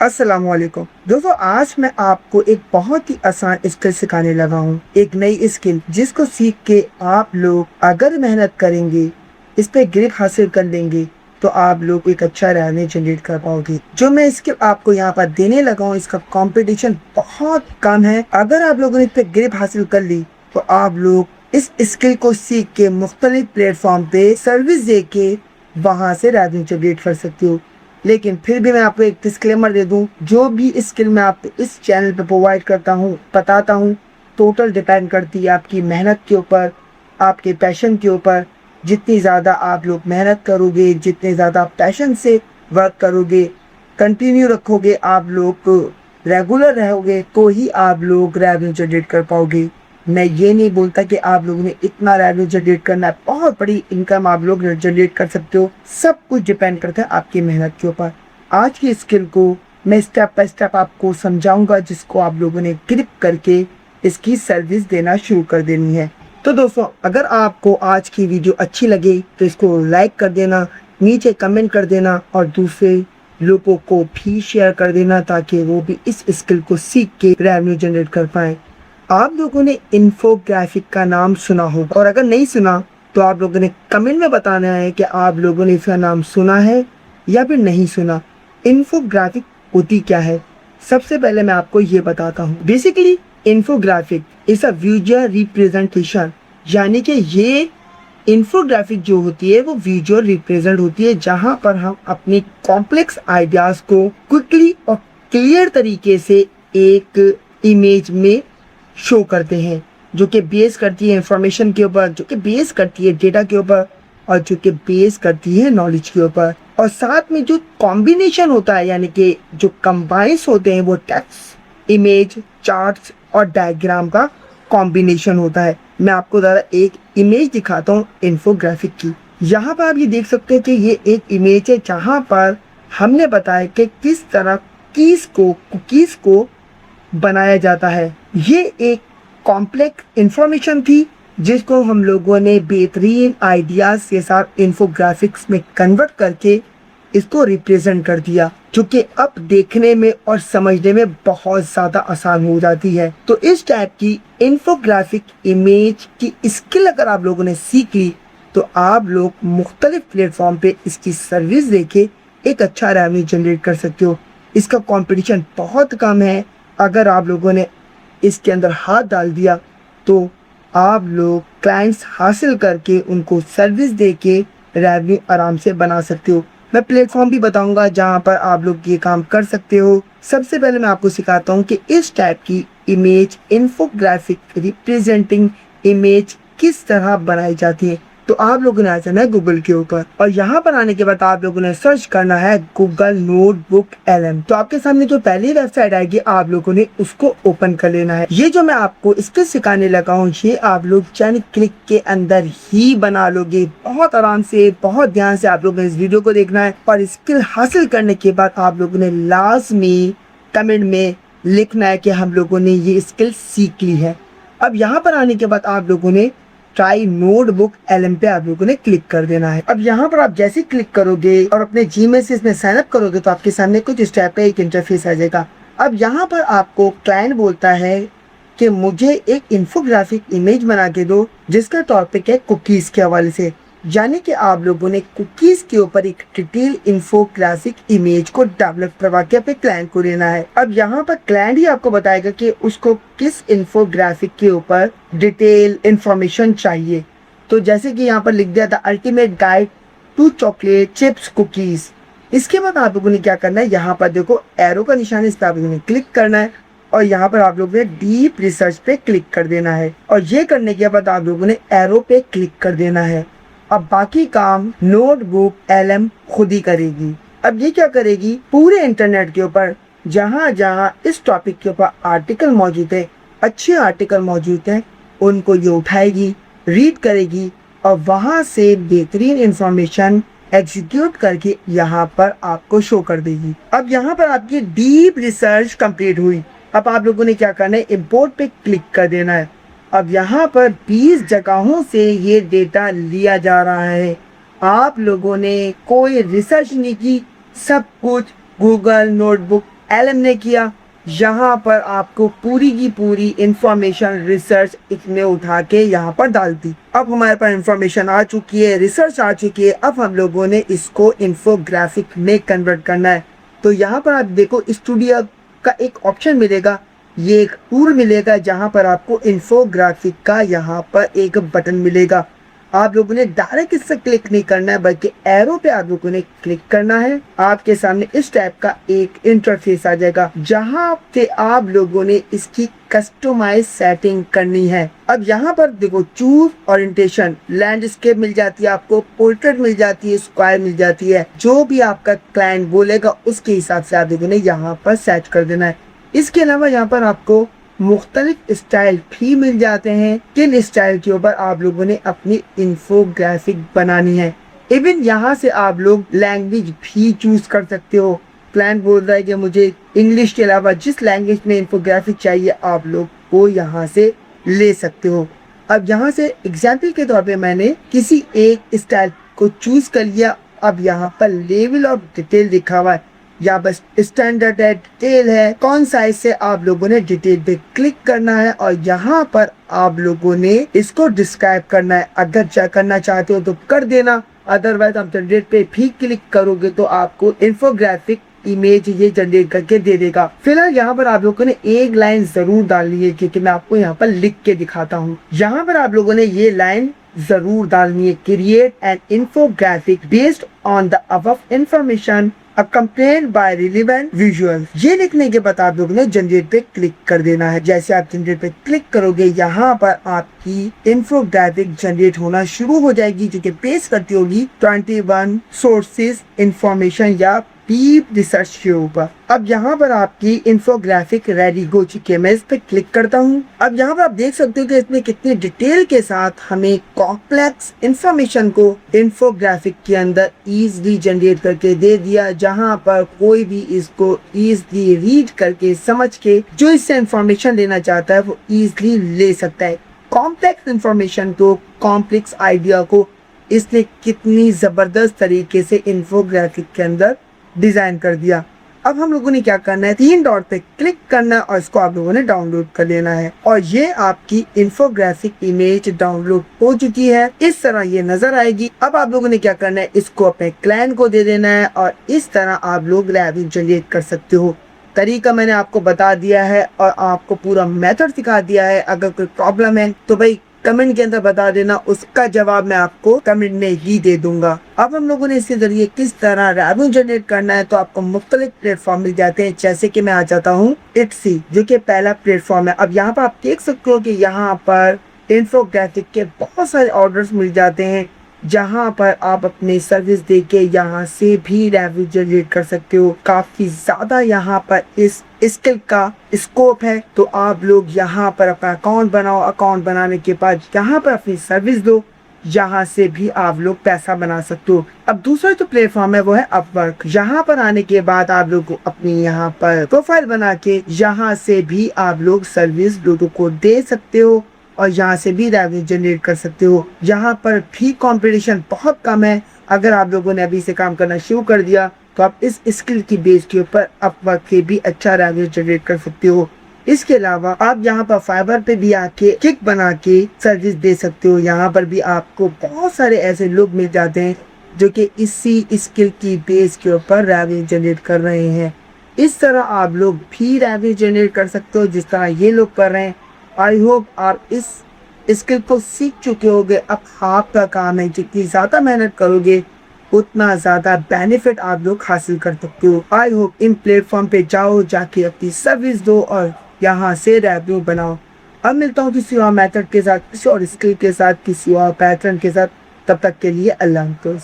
अस्सलाम वालेकुम दोस्तों, आज मैं आपको एक बहुत ही आसान स्किल सिखाने लगा हूँ। एक नई स्किल जिसको सीख के आप लोग अगर मेहनत करेंगे, इस पे ग्रिप हासिल कर लेंगे तो आप लोग एक अच्छा रेवेन्यू जनरेट कर पाओगे। जो मैं स्किल आपको यहाँ पर देने लगा हूँ, इसका कंपटीशन बहुत कम है। अगर आप लोगों ने इस पे ग्रिप हासिल कर ली तो आप लोग इस स्किल को सीख के मुख्तलिफ प्लेटफॉर्म पे सर्विस दे के वहाँ से रेवेन्यू जनरेट कर सकते हो। लेकिन फिर भी मैं आपको एक डिस्क्लेमर दे दूं, जो भी स्किल मैं आपको इस चैनल पे प्रोवाइड करता हूँ, बताता हूँ, टोटल डिपेंड करती है आपकी मेहनत के ऊपर, आपके पैशन के ऊपर। जितनी ज़्यादा आप लोग मेहनत करोगे, जितने ज़्यादा पैशन से वर्क करोगे, कंटिन्यू रखोगे, आप लोग रेगुलर रहोगे तो ही आप लोग रेवेन्यू जनरेट कर पाओगे। मैं ये नहीं बोलता कि आप लोगों ने इतना रेवेन्यू जनरेट करना है, बहुत बड़ी इनकम आप लोग जनरेट कर सकते हो। सब कुछ डिपेंड करता है आपकी मेहनत के ऊपर। आज की स्किल को मैं स्टेप बाय स्टेप आपको समझाऊंगा, जिसको आप लोगों ने ग्रिप करके इसकी सर्विस देना शुरू कर देनी है। तो दोस्तों, अगर आपको आज की वीडियो अच्छी लगे तो इसको लाइक कर देना, नीचे कमेंट कर देना और दूसरे लोगों को भी शेयर कर देना, ताकि वो भी इस स्किल को सीख के रेवेन्यू जनरेट कर पाए। आप लोगों ने इन्फोग्राफिक का नाम सुना होगा, और अगर नहीं सुना तो आप लोगों ने कमेंट में बताना है कि आप लोगों ने इसका नाम सुना है या फिर नहीं सुना। इन्फोग्राफिक होती क्या है, सबसे पहले मैं आपको ये बताता हूँ। Basically infographic is a visual representation, यानी कि ये इन्फोग्राफिक जो होती है वो विजुअल रिप्रेजेंट होती है, जहाँ पर हम अपनी कॉम्प्लेक्स आइडियाज को क्विकली और क्लियर तरीके से एक इमेज में शो करते हैं, जो कि बेस करती है इंफॉर्मेशन के ऊपर, जो कि बेस करती है डेटा के ऊपर, और जो कि बेस करती है नॉलेज के ऊपर। और साथ में जो कॉम्बिनेशन होता है, यानी कि जो कंबाइंस होते हैं, वो टेक्स्ट, इमेज, चार्ट्स और डायग्राम का कॉम्बिनेशन होता है। मैं आपको ज़रा एक इमेज दिखाता हूँ इन्फोग्राफिक की। यहाँ पर आप ये देख सकते हैं कि ये एक इमेज है, जहाँ पर हमने बताया कि किस तरह कुकीज़ को बनाया जाता है। ये एक कॉम्प्लेक्स इंफॉर्मेशन थी, जिसको हम लोगों ने बेहतरीन आइडियाज के साथ इन्फोग्राफिक्स में कन्वर्ट करके इसको रिप्रेजेंट कर दिया, जो कि अब देखने में और समझने में बहुत ज़्यादा आसान हो जाती है। तो इस टाइप की इन्फोग्राफिक इमेज की स्किल अगर आप लोगों ने सीख ली तो आप लोग मुख्तलिफ प्लेटफॉर्म पे इसकी सर्विस देके एक अच्छा रेवेन्यू जनरेट कर सकते हो। इसका कंपटीशन बहुत कम है। अगर आप लोगों ने इसके अंदर हाथ डाल दिया तो आप लोग क्लाइंट्स हासिल करके उनको सर्विस देके रेवेन्यू आराम से बना सकते हो। मैं प्लेटफॉर्म भी बताऊंगा जहां पर आप लोग ये काम कर सकते हो। सबसे पहले मैं आपको सिखाता हूं कि इस टाइप की इमेज, इन्फोग्राफिक रिप्रेजेंटिंग इमेज किस तरह बनाई जाती है। तो आप लोगों ने आ जाना है गूगल के ऊपर, और यहाँ पर आने के बाद आप लोगों ने सर्च करना है गूगल नोटबुक LM। तो आपके सामने जो पहली वेबसाइट आएगी, आप लोगों ने उसको ओपन कर लेना है। ये जो मैं आपको स्किल सिखाने लगा हूँ, ये आप लोग चंद क्लिक के अंदर ही बना लोगे। बहुत आराम से, बहुत ध्यान से आप लोगों ने इस वीडियो को देखना है, और स्किल हासिल करने के बाद आप लोगों ने लाजमी कमेंट में लिखना है कि हम लोगों ने ये स्किल सीख ली है। अब यहाँ पर आने के बाद आप लोगों ने ट्राई नोटबुक LM पे आप लोगों ने क्लिक कर देना है। अब यहाँ पर आप जैसे ही क्लिक करोगे और अपने जीमेल से इसमें साइन अप करोगे तो आपके सामने कुछ इस टाइप का एक इंटरफेस आ जाएगा। अब यहाँ पर आपको क्लाइंट बोलता है कि मुझे एक इन्फोग्राफिक इमेज बना के दो, जिसका टॉपिक है कुकीज़ के हवाले से। यानी कि आप लोगों ने कुकीज़ के ऊपर एक डिटेल इन्फोग्राफिक इमेज को डेवलप करवा के अपने क्लाइंट को देना है। अब यहाँ पर क्लाइंट ही आपको बताएगा कि उसको किस इन्फोग्राफिक के ऊपर डिटेल इंफॉर्मेशन चाहिए। तो जैसे कि यहाँ पर लिख दिया था, ultimate guide to chocolate chips cookies. इसके बाद आप लोगों ने क्या करना है, यहाँ पर देखो एरो का निशान, इस पर आप लोगों ने क्लिक करना है, और यहाँ पर आप लोगों ने डीप रिसर्च पे क्लिक कर देना है, और ये करने के बाद आप लोगों ने एरो पे क्लिक कर देना है। अब बाकी काम नोटबुक LM खुद ही करेगी। अब ये क्या करेगी, पूरे इंटरनेट के ऊपर जहाँ जहाँ इस टॉपिक के ऊपर आर्टिकल मौजूद है, अच्छे आर्टिकल मौजूद हैं, उनको ये उठाएगी, रीड करेगी, और वहाँ से बेहतरीन इंफॉर्मेशन एग्जीक्यूट करके यहाँ पर आपको शो कर देगी। अब यहाँ पर आपकी डीप रिसर्च कंप्लीट हुई। अब आप लोगों ने क्या करना है, इंपोर्ट पे क्लिक कर देना है। अब यहाँ पर 20 जगहों से ये डेटा लिया जा रहा है। आप लोगों ने कोई रिसर्च नहीं की, सब कुछ गूगल नोटबुक LM ने किया। यहाँ पर आपको पूरी की पूरी इंफॉर्मेशन रिसर्च इसने उठा के यहाँ पर डाल दी। अब हमारे पास इंफॉर्मेशन आ चुकी है, रिसर्च आ चुकी है। अब हम लोगों ने इसको इन्फोग्राफिक में कन्वर्ट करना है। तो यहाँ पर आप देखो स्टूडियो का एक ऑप्शन मिलेगा, ये एक टूल मिलेगा जहाँ पर आपको इन्फोग्राफिक का यहाँ पर एक बटन मिलेगा। आप लोगों ने डायरेक्ट इससे क्लिक नहीं करना है, बल्कि एरो पे आप लोगों ने क्लिक करना है। आपके सामने इस टाइप का एक इंटरफेस आ जाएगा जहाँ पे आप लोगों ने इसकी कस्टमाइज सेटिंग करनी है। अब यहाँ पर देखो चूज ओरिएंटेशन, लैंडस्केप मिल जाती है आपको, पोर्ट्रेट मिल जाती है, स्क्वायर मिल जाती है। जो भी आपका क्लाइंट बोलेगा उसके हिसाब से आप लोगों ने यहाँ पर सेट कर देना है। इसके अलावा यहाँ पर आपको मुख्तलिफ स्टाइल भी मिल जाते हैं, किन स्टाइल के ऊपर आप लोगों ने अपनी इन्फोग्राफिक बनानी है। इवन यहाँ से आप लोग लैंग्वेज भी चूज कर सकते हो। क्लाइंट बोल रहा है कि मुझे इंग्लिश के अलावा जिस लैंग्वेज में इन्फोग्राफिक चाहिए आप लोग वो यहाँ से ले सकते हो। अब यहाँ से एग्जाम्पल के तौर पे मैंने किसी एक स्टाइल को चूज कर लिया। अब यहाँ पर लेवल ऑफ डिटेल लिखा हुआ है, या बस स्टैंडर्ड है, डिटेल है, कौन साइज से आप लोगों ने डिटेल पे क्लिक करना है और यहाँ पर आप लोगों ने इसको डिस्क्राइब करना है। अगर चेक करना चाहते हो तो कर देना, अदरवाइज आप जनरेट पे भी क्लिक करोगे तो आपको इन्फोग्राफिक इमेज ये जनरेट करके दे देगा। फिलहाल यहाँ पर आप लोगों ने एक लाइन जरूर डालनी है, क्योंकि मैं आपको यहाँ पर लिख के दिखाता हूँ। यहाँ पर आप लोगों ने ये लाइन जरूर डालनी है, create an infographic based on the above information accompanied by relevant visual। ये लिखने के बाद आप लोगों ने जनरेट पे क्लिक कर देना है। जैसे आप जनरेट पे क्लिक करोगे यहाँ पर आपकी इन्फोग्राफिक जनरेट होना शुरू हो जाएगी, जो कि पेश करती होगी 21 सोर्सेज इंफॉर्मेशन या डीप रिसर्च के ऊपर। अब यहाँ पर आपकी इन्फोग्राफिक रेडी हो चुकी है। मैं इस पे क्लिक करता हूँ। अब यहाँ पर आप देख सकते हो कि इसमें कितनी डिटेल के साथ हमें कॉम्प्लेक्स इंफॉर्मेशन को इन्फोग्राफिक के अंदर इजीली जनरेट करके दे दिया, जहाँ पर कोई भी इसको इजीली रीड करके समझ के जो इससे इंफॉर्मेशन लेना चाहता है वो इजीली ले सकता है। कॉम्प्लेक्स इंफॉर्मेशन को, कॉम्प्लेक्स आइडिया को इसने कितनी जबरदस्त तरीके से इन्फोग्राफिक के अंदर डिजाइन कर दिया। अब हम लोगों ने क्या करना है, 3 डॉट पे क्लिक करना है और इसको आप लोगों ने डाउनलोड कर लेना है। और ये आपकी इन्फोग्राफिक इमेज डाउनलोड हो चुकी है, इस तरह ये नजर आएगी। अब आप लोगों ने क्या करना है, इसको अपने क्लाइंट को दे देना है और इस तरह आप लोग रेवेन्यू जनरेट कर सकते हो। तरीका मैंने आपको बता दिया है और आपको पूरा मेथड सिखा दिया है। अगर कोई प्रॉब्लम है तो भाई कमेंट के अंदर बता देना, उसका जवाब मैं आपको कमेंट में ही दे दूंगा। अब हम लोगों ने इसके जरिए किस तरह रेवेन्यू जनरेट करना है, तो आपको मुख्तलिफ प्लेटफॉर्म मिल जाते हैं। जैसे कि मैं आ जाता हूँ इट्सी, जो कि पहला प्लेटफॉर्म है। अब यहाँ पर आप देख सकते हो कि यहाँ पर इन्फोग्राफिक के बहुत सारे ऑर्डर्स मिल जाते हैं, जहाँ पर आप अपनी सर्विस देके यहाँ से भी रेवेन्यू जनरेट कर सकते हो। काफी ज्यादा यहाँ पर इस स्किल का स्कोप है। तो आप लोग यहाँ पर अपना अकाउंट बनाओ, अकाउंट बनाने के बाद यहाँ पर अपनी सर्विस दो, यहाँ से भी आप लोग पैसा बना सकते हो। अब दूसरा जो प्लेटफॉर्म है वो है अपवर्क। यहाँ पर आने के बाद आप लोग को अपनी यहाँ पर प्रोफाइल बना के यहाँ से भी आप लोग सर्विस लोगों को दे सकते हो और यहाँ से भी रेवेन्यू जनरेट कर सकते हो। यहाँ पर भी कंपटीशन बहुत कम है। अगर आप लोगों ने अभी से काम करना शुरू कर दिया तो आप इस स्किल की बेस के ऊपर अपवर्क से भी अच्छा रेवेन्यू जनरेट कर सकते हो। इसके अलावा आप यहाँ पर फाइबर पे भी आके किक बना के सर्विस दे सकते हो। यहाँ पर भी आपको बहुत सारे ऐसे लोग मिल जाते हैं जो कि इसी स्किल की बेस के ऊपर रेवेन्यू जनरेट कर रहे हैं। इस तरह आप लोग भी रेवेन्यू जनरेट कर सकते हो जिस तरह ये लोग कर रहे हैं। आई होप आप इस स्किल को सीख चुके होगे। अब आपका काम है, जितनी ज़्यादा मेहनत करोगे उतना ज़्यादा बेनिफिट आप लोग हासिल कर सकते हो। आई होप इन प्लेटफॉर्म पे जाओ, जाके अपनी सर्विस दो और यहाँ से रेवेन्यू बनाओ। अब मिलता हूँ किसी और मेथड के साथ, किसी और स्किल के साथ, किसी और पैटर्न के साथ। तब तक के लिए अल्लाह हाफ़िज़।